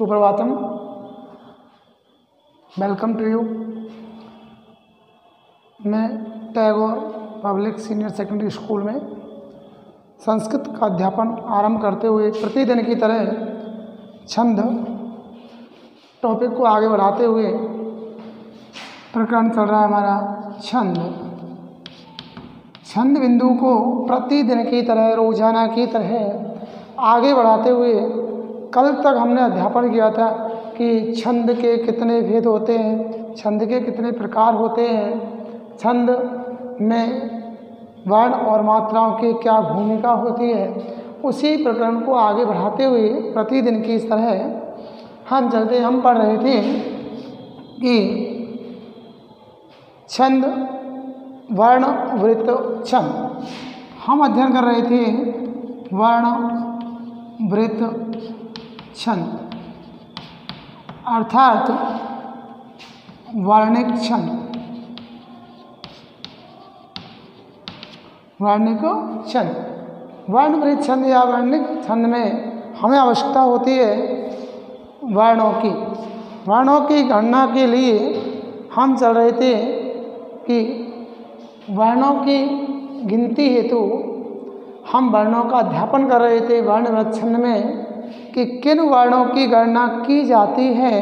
Suprabhatam, welcome to you. मैं Tagore public senior secondary school में संस्कृत का अध्यापन आरंभ करते हुए प्रतिदिन की तरह छंद टॉपिक को आगे बढ़ाते हुए प्रकरण चल रहा है हमारा छंद बिंदु को प्रतिदिन की तरह रोजाना की तरह आगे बढ़ाते हुए कल तक हमने अध्यापन किया था कि छंद के कितने भेद होते हैं, छंद के कितने प्रकार होते हैं, छंद में वर्ण और मात्राओं की क्या भूमिका होती है। उसी प्रकरण को आगे बढ़ाते हुए प्रतिदिन की इस तरह हम पढ़ रहे थे कि छंद वर्ण वृत्त छंद। हम अध्ययन कर रहे थे वर्ण वृत्त छंद अर्थात वर्णिक छंद। वर्णिक छंद, वर्ण वृत्त छंद या वर्णिक छंद में हमें आवश्यकता होती है वर्णों की। वर्णों की गणना के लिए हम चल रहे थे कि वर्णों की गिनती हेतु हम वर्णों का अध्यापन कर रहे थे वर्ण वृत्त छंद में कि किन वर्णों की गणना की जाती है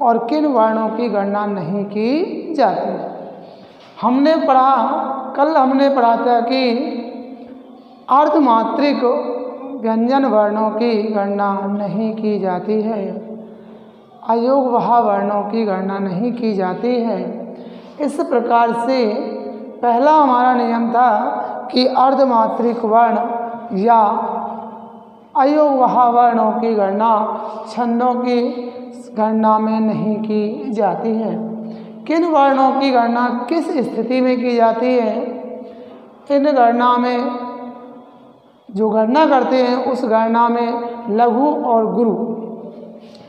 और किन वर्णों की गणना नहीं की जाती। कल हमने पढ़ा था कि अर्धमात्रिक व्यंजन वर्णों की गणना नहीं की जाती है, अयोगवाह वर्णों की गणना नहीं की जाती है। इस प्रकार से पहला हमारा नियम था कि अर्धमात्रिक वर्ण या अयोगवाह वर्णों की गणना छंदों की गणना में नहीं की जाती है। किन वर्णों की गणना किस स्थिति में की जाती है, इन गणना में जो गणना करते हैं उस गणना में लघु और गुरु।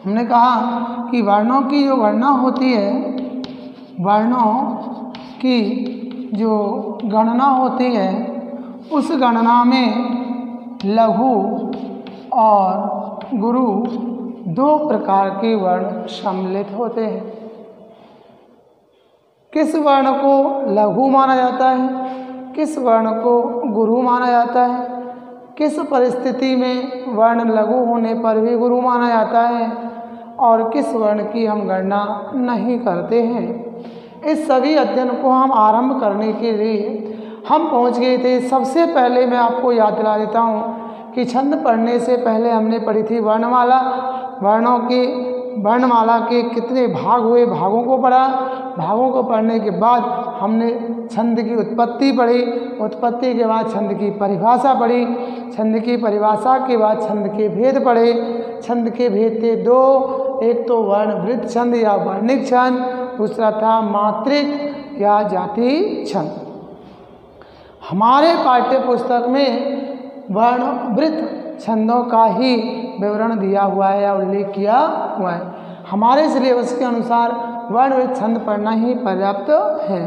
हमने कहा कि वर्णों की जो गणना होती है, वर्णों की जो गणना होती है उस गणना में लघु और गुरु दो प्रकार के वर्ण सम्मिलित होते हैं। किस वर्ण को लघु माना जाता है, किस वर्ण को गुरु माना जाता है, किस परिस्थिति में वर्ण लघु होने पर भी गुरु माना जाता है और किस वर्ण की हम गणना नहीं करते हैं। इस सभी अध्ययन को हम आरंभ करने के लिए हम पहुंच गए थे। सबसे पहले मैं आपको याद दिला देता हूं कि छंद पढ़ने से पहले हमने पढ़ी थी वर्णमाला। वर्णमाला के कितने भाग हुए, भागों को पढ़ा। भागों को पढ़ने के बाद हमने छंद की उत्पत्ति पढ़ी। उत्पत्ति के बाद छंद की परिभाषा पढ़ी। छंद की परिभाषा के बाद छंद के भेद पढ़े। छंद के भेद थे दो, एक तो वर्ण वृत्त छंद या वर्णिक छंद, दूसरा था मात्रिक या जाति छंद। हमारे पाठ्य पुस्तक में वर्ण वृत्त छंदों का ही विवरण दिया हुआ है या उल्लेख किया हुआ है। हमारे सिलेबस के अनुसार वर्ण वृत्त छंद पढ़ना ही पर्याप्त है।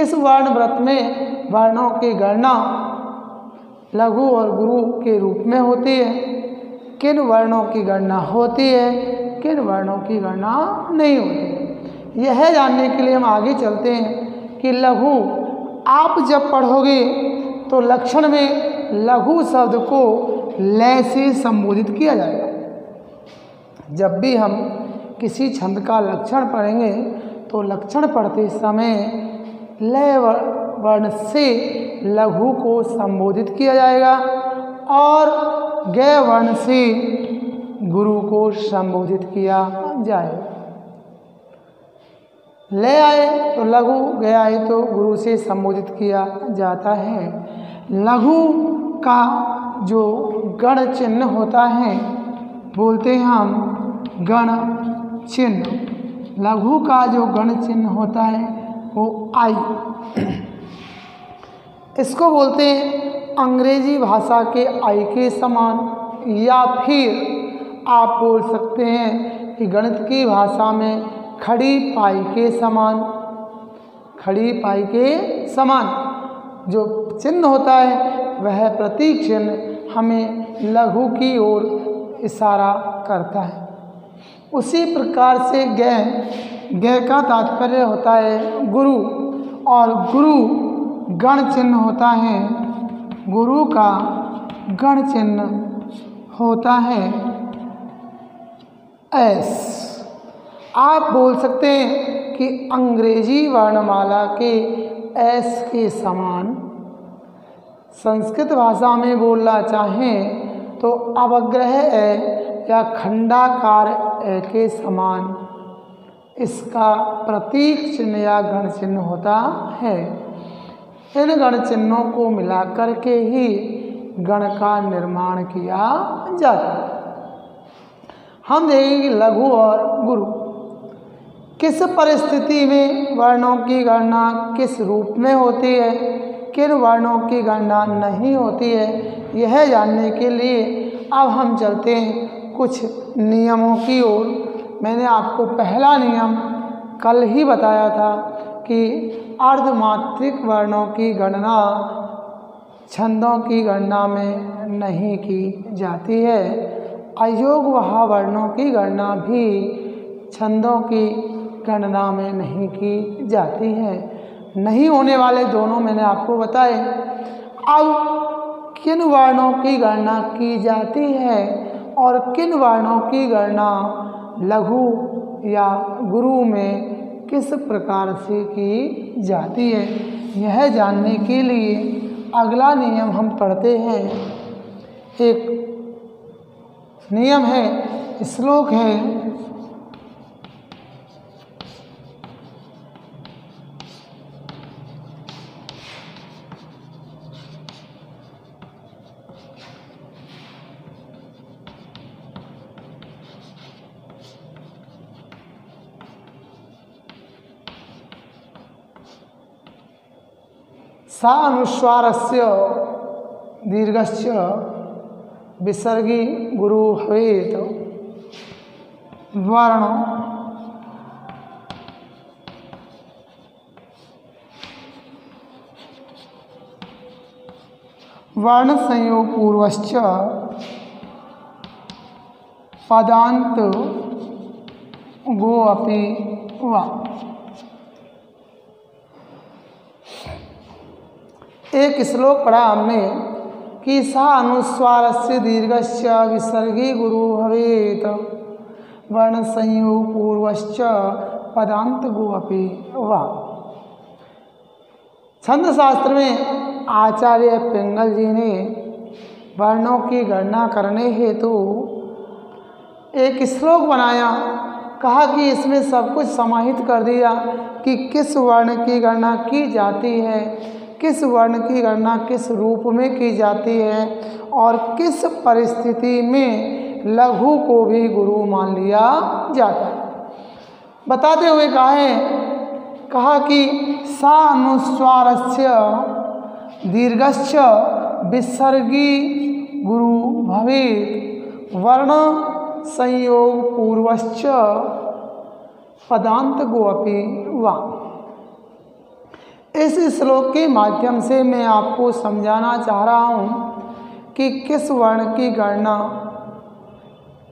इस वर्ण वृत्त में वर्णों की गणना लघु और गुरु के रूप में होती है। किन वर्णों की गणना होती है, किन वर्णों की गणना नहीं होती, यह जानने के लिए हम आगे चलते हैं कि लघु आप जब पढ़ोगे तो लक्षण में लघु शब्द को लय से संबोधित किया जाएगा। जब भी हम किसी छंद का लक्षण पढ़ेंगे तो लक्षण पढ़ते समय लय वर्ण से लघु को संबोधित किया जाएगा और गय वर्ण से गुरु को संबोधित किया जाएगा। ले आए तो लघु, गया आए तो गुरु से संबोधित किया जाता है। लघु का जो गण चिन्ह होता है बोलते हैं हम गण चिन्ह। लघु का जो गण चिन्ह होता है वो आई, इसको बोलते हैं अंग्रेजी भाषा के आई के समान, या फिर आप बोल सकते हैं कि गणित की भाषा में खड़ी पाई के समान। खड़ी पाई के समान जो चिन्ह होता है वह प्रतीक चिन्ह हमें लघु की ओर इशारा करता है। उसी प्रकार से ग का तात्पर्य होता है गुरु, और गुरु गण चिन्ह होता है, गुरु का गण चिन्ह होता है एस। आप बोल सकते हैं कि अंग्रेजी वर्णमाला के एस के समान संस्कृत भाषा में बोलना चाहें तो अवग्रह ए या खंडाकार ए के समान इसका प्रतीक चिन्ह या गण चिन्ह होता है। इन गण चिन्हों को मिलाकर के ही गण का निर्माण किया जाता है। हम देखेंगे लघु और गुरु किस परिस्थिति में वर्णों की गणना किस रूप में होती है, किन वर्णों की गणना नहीं होती है, यह जानने के लिए अब हम चलते हैं कुछ नियमों की ओर। मैंने आपको पहला नियम कल ही बताया था कि अर्धमात्रिक वर्णों की गणना छंदों की गणना में नहीं की जाती है। अयोगवाह वर्णों की गणना भी छंदों की गणना में नहीं की जाती है। नहीं होने वाले दोनों मैंने आपको बताए। अब किन वर्णों की गणना की जाती है और किन वर्णों की गणना लघु या गुरु में किस प्रकार से की जाती है, यह जानने के लिए अगला नियम हम पढ़ते हैं। एक नियम है, श्लोक है, सा अनुस्वारस्य दीर्घस्य विसर्गी गुरु भवेत् वर्ण वर्ण संयोग पूर्वश्च पदांत गो अपि वा। एक श्लोक पढ़ा हमने कि सा अनुस्वारस्य दीर्घस्य विसर्गी गुरु भवेत् वर्ण संयोग पूर्वश्च पदांत गो अपि वा। छंद शास्त्र में आचार्य पिंगल जी ने वर्णों की गणना करने हेतु एक श्लोक बनाया। कहा कि इसमें सब कुछ समाहित कर दिया कि किस वर्ण की गणना की जाती है, किस वर्ण की गणना किस रूप में की जाती है और किस परिस्थिति में लघु को भी गुरु मान लिया जाता है। बताते हुए कहा कि सा अनुस्वारस्य दीर्घस्य विसर्गी गुरु भवेत् वर्ण संयोग पूर्वश्च पदांत गो अपि वा। इस श्लोक के माध्यम से मैं आपको समझाना चाह रहा हूँ कि किस वर्ण की गणना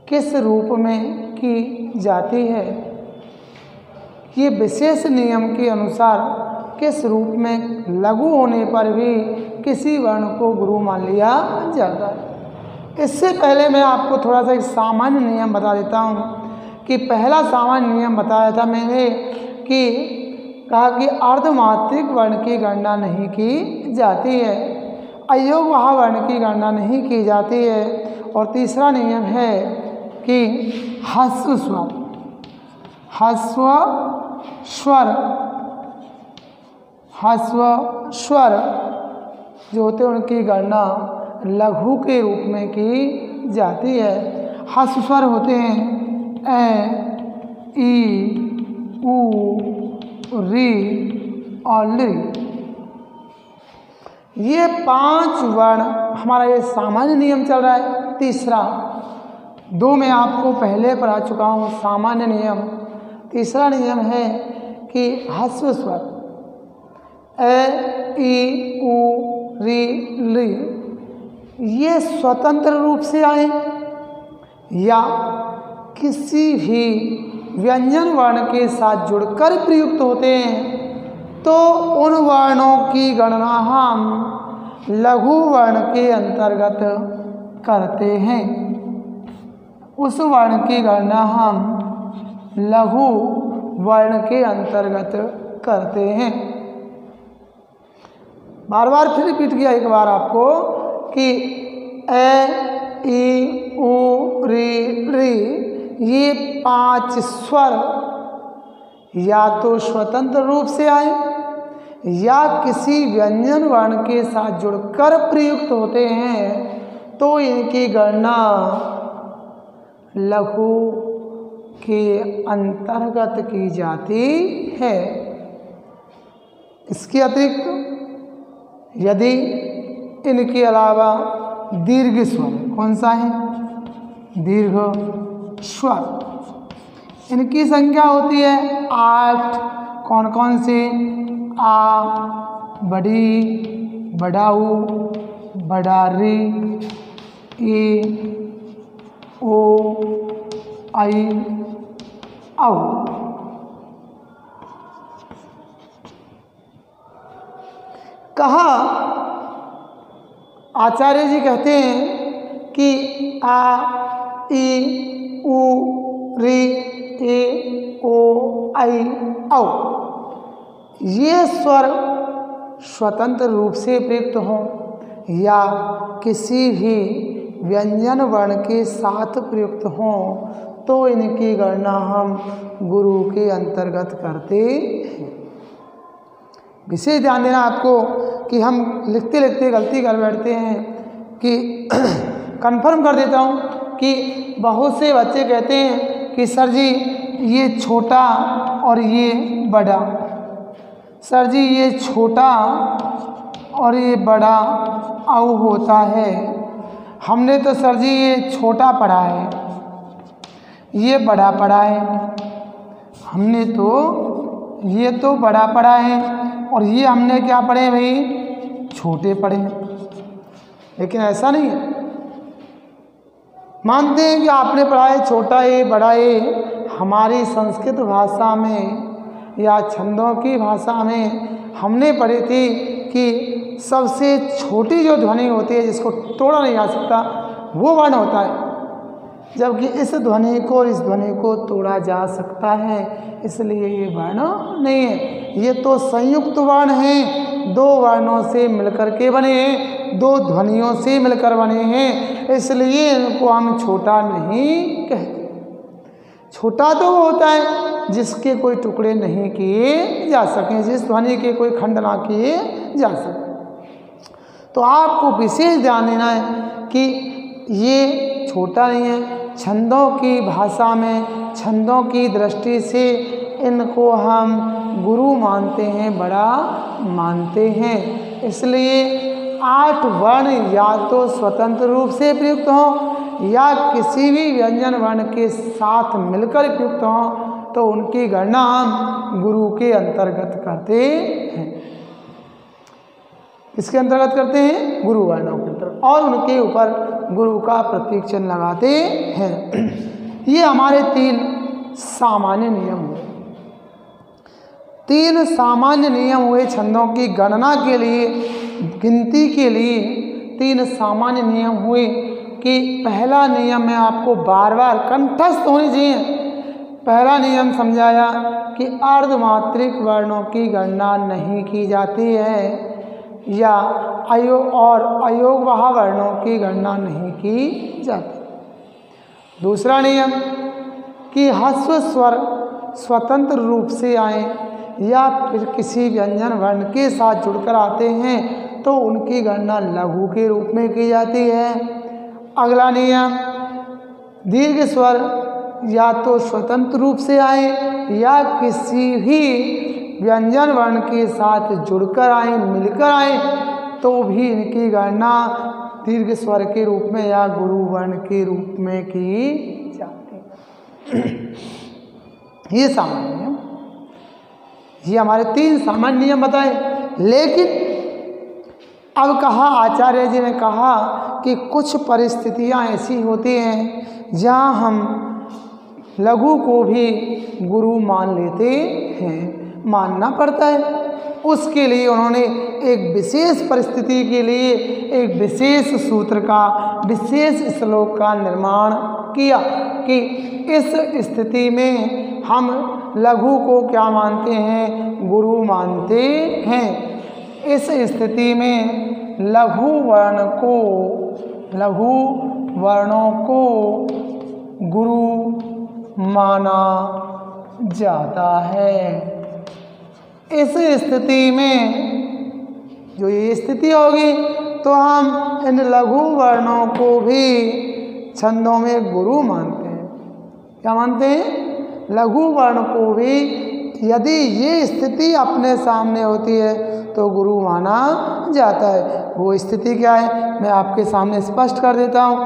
किस रूप में की जाती है। ये विशेष नियम के अनुसार किस रूप में लघु होने पर भी किसी वर्ण को गुरु मान लिया जाता है। इससे पहले मैं आपको थोड़ा सा एक सामान्य नियम बता देता हूँ कि पहला सामान्य नियम बताया था मैंने कि कहा कि अर्धमात्रिक वर्ण की गणना नहीं की जाती है, अयोगवाह वर्ण की गणना नहीं की जाती है। और तीसरा नियम है कि ह्रस्व स्वर जो होते हैं उनकी गणना लघु के रूप में की जाती है। ह्रस्व स्वर होते हैं ए, ई, ऊ, री और ली। ये 5 वर्ण हमारा ये सामान्य नियम चल रहा है। तीसरा 2 मैं आपको पहले पढ़ा चुका हूँ सामान्य नियम। तीसरा नियम है कि ह्रस्व स्वर ए, ई, ऊ, री, ली ये स्वतंत्र रूप से आए या किसी भी व्यंजन वर्ण के साथ जुड़कर प्रयुक्त होते हैं तो उन वर्णों की गणना हम लघु वर्ण के अंतर्गत करते हैं। उस वर्ण की गणना हम लघु वर्ण के अंतर्गत करते हैं। बार बार फिर रिपीट किया एक बार आपको कि ए, ई, उ, री ये 5 स्वर या तो स्वतंत्र रूप से आए या किसी व्यंजन वर्ण के साथ जुड़कर प्रयुक्त होते हैं तो इनकी गणना लघु के अंतर्गत की जाती है। इसके अतिरिक्त यदि इनके अलावा दीर्घ स्वर, कौन सा है? दीर्घ स्वर, इनकी संख्या होती है 8। कौन कौन से? आ, बड़ी, बड़ाऊ, बड़ारी, ए, ओ, आई, औ। कहा आचार्य जी कहते हैं कि आ, ई, उ, री, ए, ओ, आई, औ ये स्वर स्वतंत्र रूप से प्रयुक्त हों या किसी भी व्यंजन वर्ण के साथ प्रयुक्त हों तो इनकी गणना हम गुरु के अंतर्गत करते हैं। विशेष ध्यान देना आपको कि हम लिखते लिखते गलती कर बैठते हैं कि कंफर्म कर देता हूँ कि बहुत से बच्चे कहते हैं कि सर जी ये छोटा और ये बड़ा, सर जी ये छोटा और ये बड़ा औ होता है। हमने तो सर जी ये छोटा पढ़ा है, ये बड़ा पढ़ा है, हमने तो ये तो बड़ा पढ़ा है और ये हमने क्या पढ़े भाई? छोटे पढ़े। लेकिन ऐसा नहीं है। मानते हैं कि आपने पढ़ा है छोटा ए बड़ा ए। हमारी संस्कृत भाषा में या छंदों की भाषा में हमने पढ़ी थी कि सबसे छोटी जो ध्वनि होती है जिसको तोड़ा नहीं जा सकता वो वर्ण होता है, जबकि इस ध्वनि को और इस ध्वनि को तोड़ा जा सकता है, इसलिए ये वर्ण नहीं है। ये तो संयुक्त वर्ण हैं, दो वर्णों से मिलकर के बने हैं, दो ध्वनियों से मिलकर बने हैं, इसलिए इनको हम छोटा नहीं कहते। छोटा तो वो होता है जिसके कोई टुकड़े नहीं किए जा सकें, जिस ध्वनि के कोई खंड ना किए जा सके। तो आपको विशेष ध्यान देना है कि ये छोटा नहीं है। छंदों की भाषा में, छंदों की दृष्टि से इनको हम गुरु मानते हैं, बड़ा मानते हैं। इसलिए 8 वर्ण या तो स्वतंत्र रूप से प्रयुक्त हों या किसी भी व्यंजन वर्ण के साथ मिलकर प्रयुक्त हों तो उनकी गणना हम गुरु के अंतर्गत करते हैं। इसके अंतर्गत करते हैं गुरु वर्णों के अंतर्गत, और उनके ऊपर गुरु का प्रतीक चिन्ह लगाते हैं। ये हमारे 3 सामान्य नियम हुए। 3 सामान्य नियम हुए छंदों की गणना के लिए, गिनती के लिए 3 सामान्य नियम हुए कि पहला नियम में आपको बार बार कंठस्थ होने चाहिए। पहला नियम समझाया कि अर्धमात्रिक वर्णों की गणना नहीं की जाती है या अयोगवाह वर्णों की गणना नहीं की जाती। दूसरा नियम कि ह्रस्व स्वर स्वतंत्र रूप से आए या फिर किसी व्यंजन वर्ण के साथ जुड़कर आते हैं तो उनकी गणना लघु के रूप में की जाती है। अगला नियम, दीर्घ स्वर या तो स्वतंत्र रूप से आए या किसी भी व्यंजन वर्ण के साथ जुड़कर आए, मिलकर आए, तो भी इनकी गणना दीर्घ स्वर के रूप में या गुरु वर्ण के रूप में की जाती है। ये सामान्य नियम, ये हमारे 3 सामान्य नियम बताए। लेकिन अब कहा, आचार्य जी ने कहा कि कुछ परिस्थितियां ऐसी होती हैं जहां हम लघु को भी गुरु मान लेते हैं, मानना पड़ता है। उसके लिए उन्होंने एक विशेष परिस्थिति के लिए एक विशेष सूत्र का, विशेष श्लोक का निर्माण किया कि इस स्थिति में हम लघु को क्या मानते हैं, गुरु मानते हैं। इस स्थिति में लघु वर्णों को गुरु माना जाता है। इस स्थिति में जो ये स्थिति होगी तो हम इन लघु वर्णों को भी छंदों में गुरु मानते हैं। क्या मानते हैं? लघु वर्ण को भी यदि ये स्थिति अपने सामने होती है तो गुरु माना जाता है। वो स्थिति क्या है मैं आपके सामने स्पष्ट कर देता हूँ।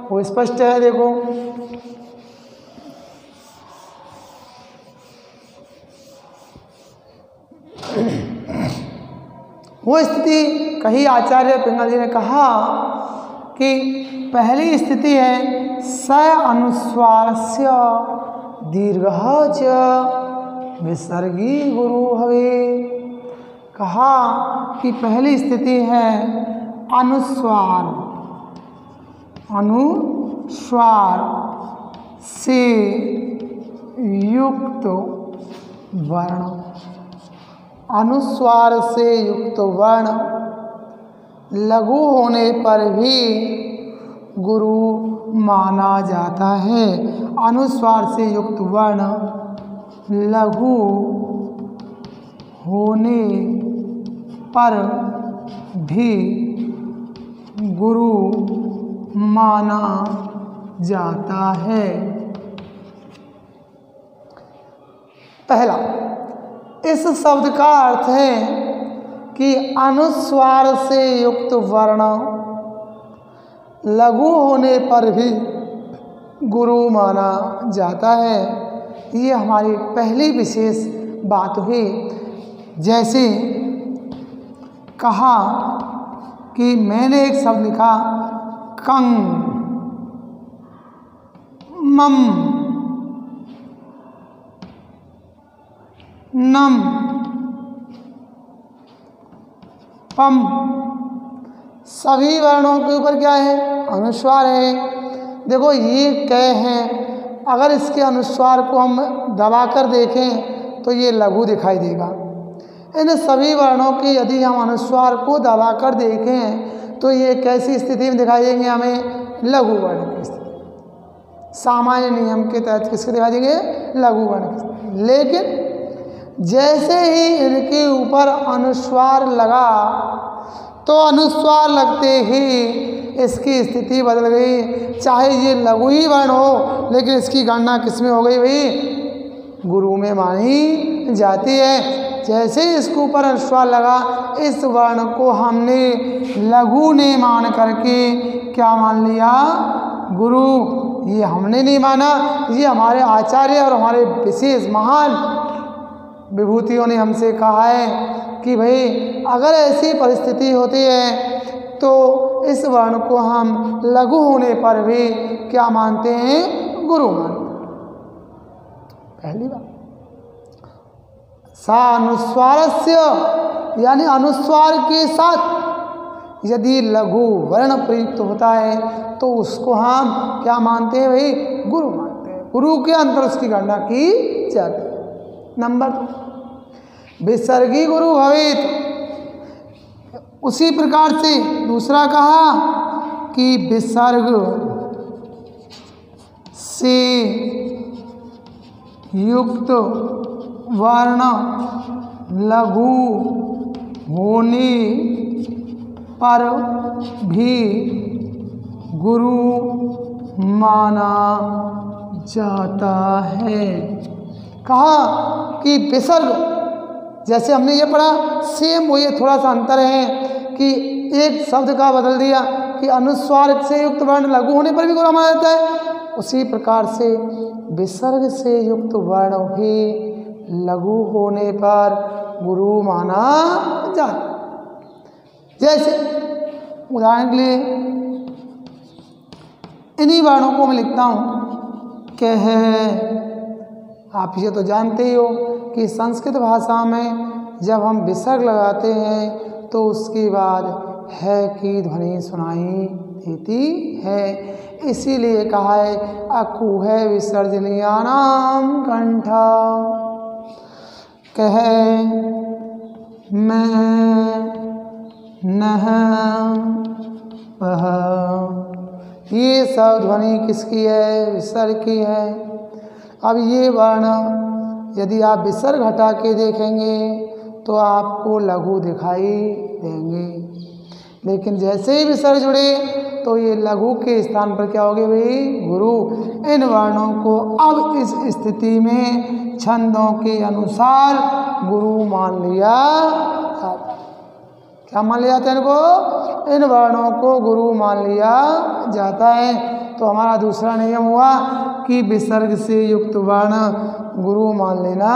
वो स्पष्ट है, देखो। वो स्थिति कही आचार्य पिंगल जी ने कहा कि पहली स्थिति है स अनुस्वारस्य दीर्घ च विसर्गी गुरु हवे। कहा कि पहली स्थिति है अनुस्वार से युक्त वर्ण, अनुस्वार से युक्त वर्ण लघु होने पर भी गुरु माना जाता है। अनुस्वार से युक्त वर्ण लघु होने पर भी गुरु माना जाता है। पहला, इस शब्द का अर्थ है कि अनुस्वार से युक्त वर्ण लघु होने पर भी गुरु माना जाता है। ये हमारी पहली विशेष बात हुई। जैसे कहा कि मैंने एक शब्द लिखा कंग मम नम पम, सभी वर्णों के ऊपर क्या है? अनुस्वार है। देखो ये क हैं, अगर इसके अनुस्वार को हम दबाकर देखें तो ये लघु दिखाई देगा। इन सभी वर्णों की यदि हम अनुस्वार को दबाकर देखें तो ये कैसी स्थिति में दिखाई देंगे? हमें लघु वर्ण की स्थिति। सामान्य नियम के तहत किसके दिखाई देंगे? लघु वर्ण की स्थिति। लेकिन जैसे ही इनके ऊपर अनुस्वार लगा तो अनुस्वार लगते ही इसकी स्थिति बदल गई। चाहे ये लघु ही वर्ण हो लेकिन इसकी गणना किसमें हो गई भाई? गुरु में मानी जाती है। जैसे ही इसके ऊपर अनुस्वार लगा इस वर्ण को हमने लघु ने मान करके क्या मान लिया? गुरु। ये हमने नहीं माना, ये हमारे आचार्य और हमारे विशेष महान विभूतियों ने हमसे कहा है कि भाई अगर ऐसी परिस्थिति होती है तो इस वर्ण को हम लघु होने पर भी क्या मानते हैं? गुरु मानते हैं। पहली बात, सा अनुस्वारस्य, यानी अनुस्वार के साथ यदि लघु वर्ण प्रयुक्त होता है तो उसको हम क्या मानते हैं भाई? गुरु मानते हैं। गुरु के अंतर उसकी गणना की जाती है। नंबर 2, विसर्गी गुरु भवेत। उसी प्रकार से दूसरा कहा कि विसर्ग से युक्त वर्ण लघु होने पर भी गुरु माना जाता है। कहा कि विसर्ग, जैसे हमने ये पढ़ा सेम वो, ये थोड़ा सा अंतर है कि एक शब्द का बदल दिया कि अनुस्वार से युक्त वर्ण लघु होने पर भी गुरु माना जाता है। उसी प्रकार से विसर्ग से युक्त वर्ण भी लघु होने पर गुरु माना जाता है। जैसे उदाहरण के लिए इन्हीं वर्णों को मैं लिखता हूँ कह, आप ये तो जानते ही हो कि संस्कृत भाषा में जब हम विसर्ग लगाते हैं तो उसके बाद है की ध्वनि सुनाई देती है। इसीलिए कहा है अकुह विसर्जनीयानाम कंठा। कह मैं नह पह, ये सब ध्वनि किसकी है? विसर्ग की है। अब ये वर्ण यदि आप विसर्ग हटा के देखेंगे तो आपको लघु दिखाई देंगे, लेकिन जैसे ही विसर्ग जुड़े तो ये लघु के स्थान पर क्या हो गए भाई? गुरु। इन वर्णों को अब इस स्थिति में छंदों के अनुसार गुरु मान लिया जाता। क्या मान लिया जाता है इनको? इन वर्णों को गुरु मान लिया जाता है। तो हमारा दूसरा नियम हुआ कि विसर्ग से युक्त वर्ण गुरु मान लेना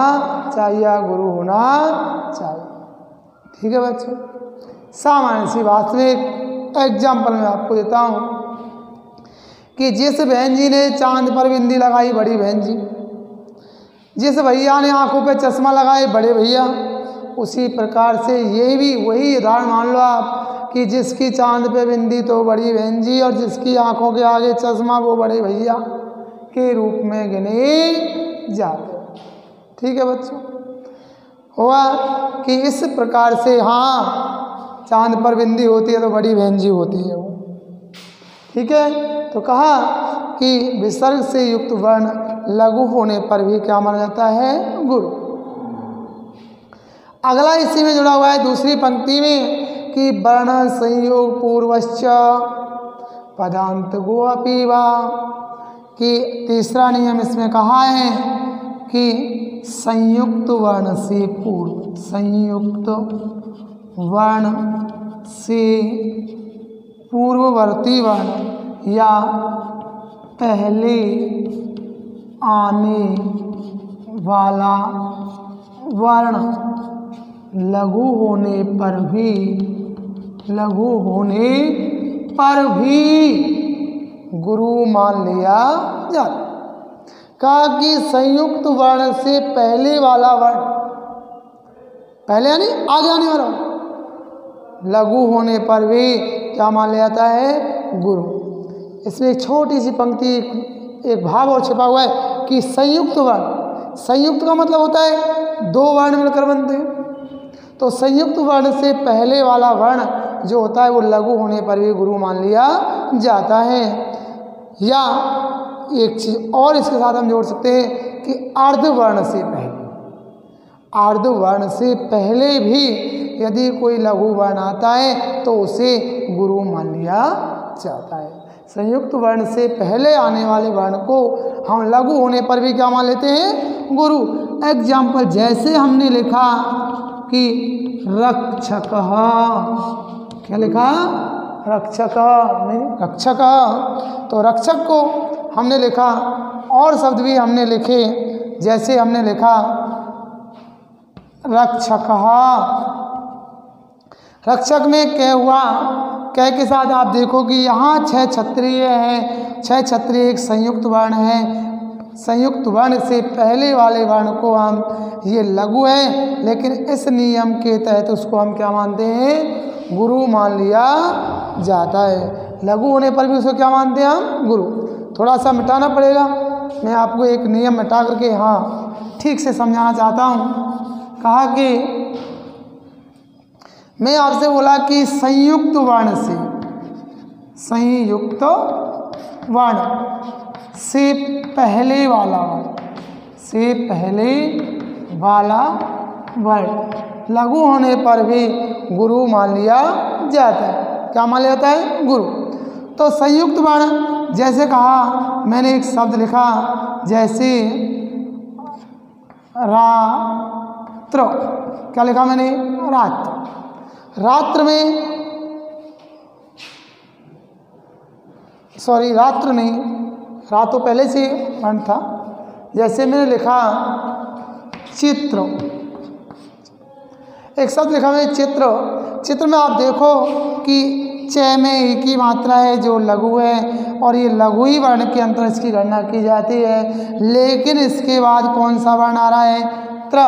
चाहिए, गुरु होना चाहिए। ठीक है बच्चों, सामान्य सी वास्तविक एग्जाम्पल मैं आपको देता हूँ कि जिस बहन जी ने चांद पर बिंदी लगाई, बड़ी बहन जी, जिस भैया ने आंखों पे चश्मा लगाए, बड़े भैया, उसी प्रकार से ये भी वही उदाहरण मान लो आप कि जिसकी चांद पे बिंदी तो बड़ी बहन जी और जिसकी आंखों के आगे चश्मा वो बड़े भैया के रूप में गिने जाते। ठीक है बच्चों, हुआ कि इस प्रकार से हाँ चांद पर बिंदी होती है तो बड़ी बहन जी होती है वो। ठीक है, तो कहा कि विसर्ग से युक्त वर्ण लघु होने पर भी क्या माना जाता है? गुरु। अगला इसी में जुड़ा हुआ है दूसरी पंक्ति में कि वर्ण संयोग पूर्वश्च पदांत गो अपीवा, कि तीसरा नियम इसमें कहा है कि संयुक्त वर्ण से पूर्व, संयुक्त वर्ण से पूर्ववर्ती वर्ण या पहले आने वाला वर्ण लघु होने पर भी, लघु होने पर भी गुरु मान लिया जाता। कहा कि संयुक्त वर्ण से पहले वाला वर्ण, पहले यानी आगे आने वाला लघु होने पर भी क्या मान लिया जाता है? गुरु। इसमें एक छोटी सी पंक्ति, एक भाव और छिपा हुआ है कि संयुक्त वर्ण, संयुक्त का मतलब होता है दो वर्ण मिलकर बनते हैं। तो संयुक्त वर्ण से पहले वाला वर्ण जो होता है वो लघु होने पर भी गुरु मान लिया जाता है। या एक चीज और इसके साथ हम जोड़ सकते हैं कि अर्धवर्ण से पहले, अर्धवर्ण से पहले भी यदि कोई लघु वर्ण आता है तो उसे गुरु मान लिया जाता है। संयुक्त वर्ण से पहले आने वाले वर्ण को हम लघु होने पर भी क्या मान लेते हैं? गुरु। एग्जाम्पल जैसे हमने लिखा कि रक्षक, क्या लिखा? रक्षक, नहीं रक्षक, तो रक्षक को हमने लिखा, और शब्द भी हमने लिखे, जैसे हमने लिखा रक्षक, रक्षक में क्या हुआ? कै के साथ आप देखो कि यहाँ 6 क्षत्रिय हैं, 6 क्षत्रिय एक संयुक्त वर्ण है। संयुक्त वर्ण से पहले वाले वर्ण को हम, ये लघु है, लेकिन इस नियम के तहत उसको हम क्या मानते हैं? गुरु मान लिया जाता है। लघु होने पर भी उसको क्या मानते हैं हम? गुरु। थोड़ा सा मिटाना पड़ेगा, मैं आपको एक नियम मिटा करके हाँ ठीक से समझाना चाहता हूँ। कहा कि मैं आपसे बोला कि संयुक्त वर्ण से, संयुक्त वर्ण से पहले वाला वर्ण, से पहले वाला वर्ण लघु होने पर भी गुरु मान लिया जाता है। क्या मान लिया जाता है? गुरु। तो संयुक्त वर्ण जैसे कहा, मैंने एक शब्द लिखा जैसे रात्र, क्या लिखा मैंने? रात्र। रात्र में, सॉरी रात्र नहीं, रात तो पहले से वर्ण था। जैसे मैंने लिखा चित्र, एक शब्द लिखा मैंने चित्र। चित्र में आप देखो कि च में एक ही मात्रा है जो लघु है और ये लघु ही वर्ण के अंतर इसकी गणना की जाती है। लेकिन इसके बाद कौन सा वर्ण आ रहा है? त्र,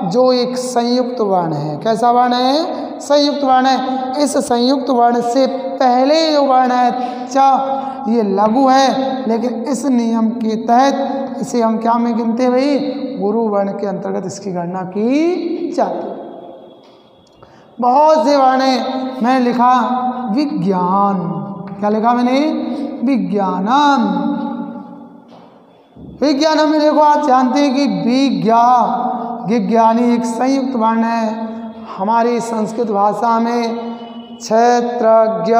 जो एक संयुक्त वर्ण है। कैसा वर्ण है? संयुक्त वर्ण है। इस संयुक्त वर्ण से पहले जो वर्ण है च, ये लघु है, लेकिन इस नियम के तहत इसे हम क्या में गिनते हैं भाई? गुरु वर्ण के अंतर्गत इसकी गणना की जाती है। बहुत से वर्ण हैं। मैंने लिखा विज्ञान। क्या लिखा मैंने? विज्ञानम। विज्ञानम में देखो, आप जानते हैं कि विज्ञानी एक संयुक्त वर्ण है। हमारी संस्कृत भाषा में क्षेत्रज्ञ,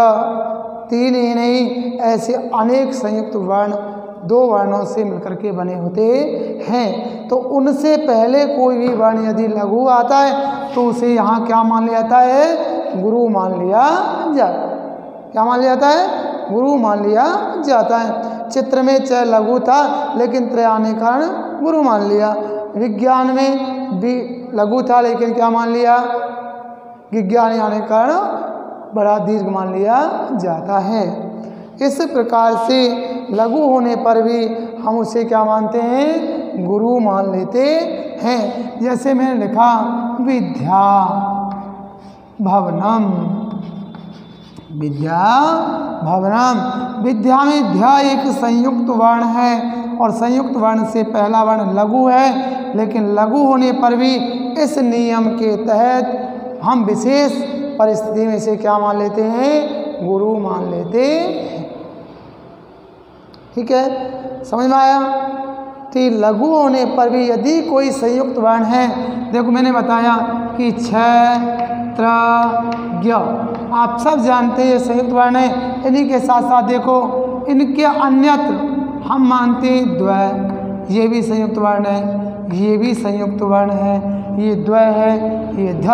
तीन ही नहीं, ऐसे अनेक संयुक्त वर्ण दो वर्णों से मिलकर के बने होते हैं। तो उनसे पहले कोई भी वर्ण यदि लघु आता है तो उसे यहाँ क्या मान लिया जाता है? गुरु मान लिया जाता है। क्या मान लिया जाता है? गुरु मान लिया जाता है। चित्र में च लघु था, लेकिन त्रय आने कारण गुरु मान लिया। विज्ञान में भी लघु था, लेकिन क्या मान लिया? विज्ञान आने कारण बड़ा दीर्घ मान लिया जाता है। इस प्रकार से लघु होने पर भी हम उसे क्या मानते हैं? गुरु मान लेते हैं। जैसे मैंने लिखा विद्या भवनम। विद्या भवनम। विद्या में ध्या एक संयुक्त वर्ण है और संयुक्त वर्ण से पहला वर्ण लघु है, लेकिन लघु होने पर भी इस नियम के तहत हम विशेष परिस्थिति में इसे क्या मान लेते हैं? गुरु मान लेते हैं। ठीक है, समझ में आया? कि लघु होने पर भी यदि कोई संयुक्त वर्ण है, देखो मैंने बताया कि क्षेत्रज्ञ, आप सब जानते हैं संयुक्त वर्ण है। इन्हीं के साथ साथ देखो इनके अन्यत्र हम मानते हैं द्वय, ये भी संयुक्त वर्ण है, ये भी संयुक्त वर्ण है, ये द्वय है, ये ध,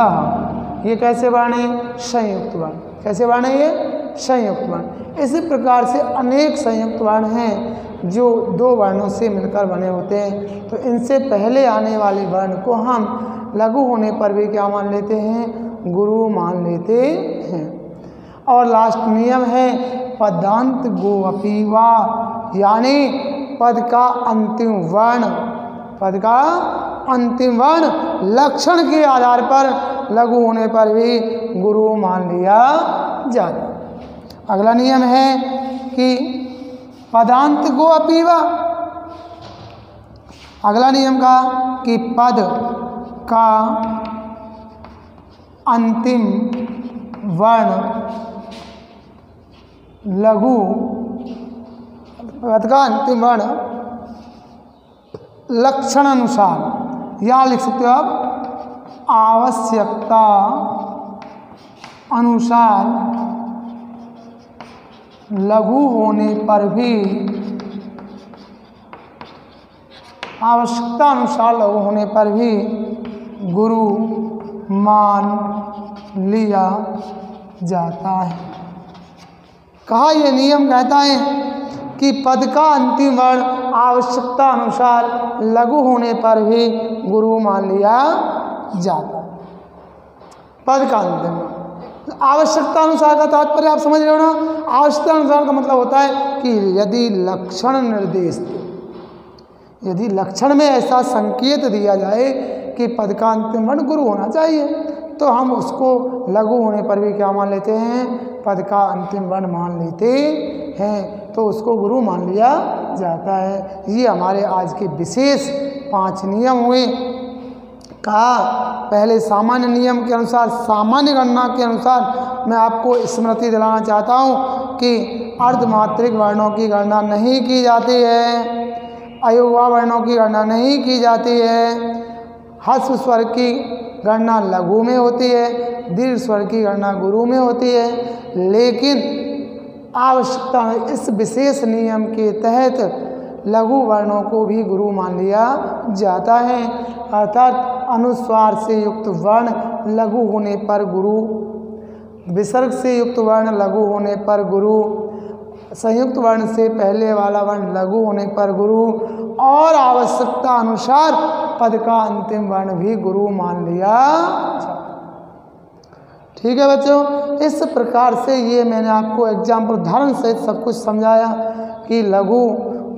ये कैसे वर्ण है? संयुक्त वर्ण। कैसे वर्ण है ये? संयुक्त वर्ण। इसी प्रकार से अनेक संयुक्त वर्ण हैं जो दो वर्णों से मिलकर बने होते हैं। तो इनसे पहले आने वाले वर्ण को हम लघु होने पर भी क्या मान लेते हैं? गुरु मान लेते हैं। और लास्ट नियम है पदांत गो अपि वा, यानी पद का अंतिम वर्ण, पद का अंतिम वर्ण लक्षण के आधार पर लघु होने पर भी गुरु मान लिया जाता। अगला नियम है कि पदांत गो अपि वा। अगला नियम का कि पद का अंतिम वर्ण लघु, पद का अंतिम वर्ण लक्षण अनुसार, या लिख सकते हो आप आवश्यकता अनुसार लघु होने पर भी, आवश्यकता अनुसार लघु होने पर भी गुरु मान लिया जाता है। कहा यह नियम कहता है कि पद का अंतिम वर्ण आवश्यकता अनुसार लघु होने पर भी गुरु मान लिया जाता है। पद का अंतिम वर्ण आवश्यकता अनुसार का तात्पर्य आप समझ रहे हो ना? आवश्यकता अनुसार का मतलब होता है कि यदि लक्षण निर्देश, यदि लक्षण में ऐसा संकेत दिया जाए कि पद का अंतिम वर्ण गुरु होना चाहिए, तो हम उसको लघु होने पर भी क्या मान लेते हैं? पद का अंतिम वर्ण मान लेते हैं, तो उसको गुरु मान लिया जाता है। ये हमारे आज के विशेष 5 नियम हुए। कहा पहले सामान्य नियम के अनुसार, सामान्य गणना के अनुसार मैं आपको स्मृति दिलाना चाहता हूँ कि अर्धमात्रिक वर्णों की गणना नहीं की जाती है, अयोगवा वर्णों की गणना नहीं की जाती है, ह्रस्व स्वर की गणना लघु में होती है, दीर्घ स्वर की गणना गुरु में होती है। लेकिन आवश्यकता इस विशेष नियम के तहत लघु वर्णों को भी गुरु मान लिया जाता है, अर्थात अनुस्वार से युक्त वर्ण लघु होने पर गुरु, विसर्ग से युक्त वर्ण लघु होने पर गुरु, संयुक्त वर्ण से पहले वाला वर्ण लघु होने पर गुरु, और आवश्यकता अनुसार पद का अंतिम वर्ण भी गुरु मान लिया। ठीक है बच्चों, इस प्रकार से ये मैंने आपको एग्जाम्पल उदाहरण सहित सब कुछ समझाया कि लघु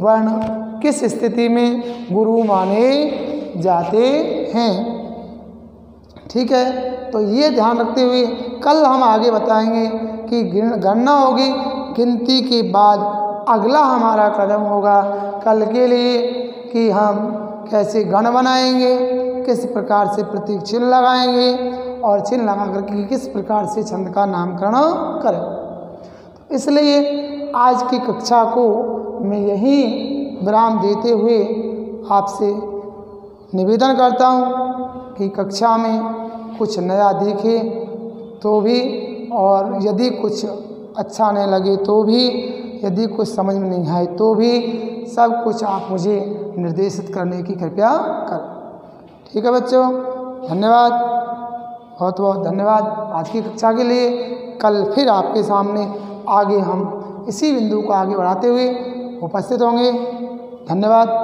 वर्ण किस स्थिति में गुरु माने जाते हैं। ठीक है, तो ये ध्यान रखते हुए कल हम आगे बताएंगे कि गणना होगी, गिनती के बाद अगला हमारा कदम होगा कल के लिए कि हम कैसे गण बनाएंगे, किस प्रकार से प्रतीक चिन्ह लगाएंगे और चिन्ह लगा करके किस प्रकार से छंद का नामकरण करें। तो इसलिए आज की कक्षा को मैं यही विराम देते हुए आपसे निवेदन करता हूँ कि कक्षा में कुछ नया देखे तो भी, और यदि कुछ अच्छा नहीं लगे तो भी, यदि कुछ समझ में नहीं आए तो भी, सब कुछ आप मुझे निर्देशित करने की कृपया करें। ठीक है बच्चों, धन्यवाद, बहुत बहुत धन्यवाद आज की कक्षा के लिए। कल फिर आपके सामने आगे हम इसी बिंदु को आगे बढ़ाते हुए उपस्थित होंगे। धन्यवाद।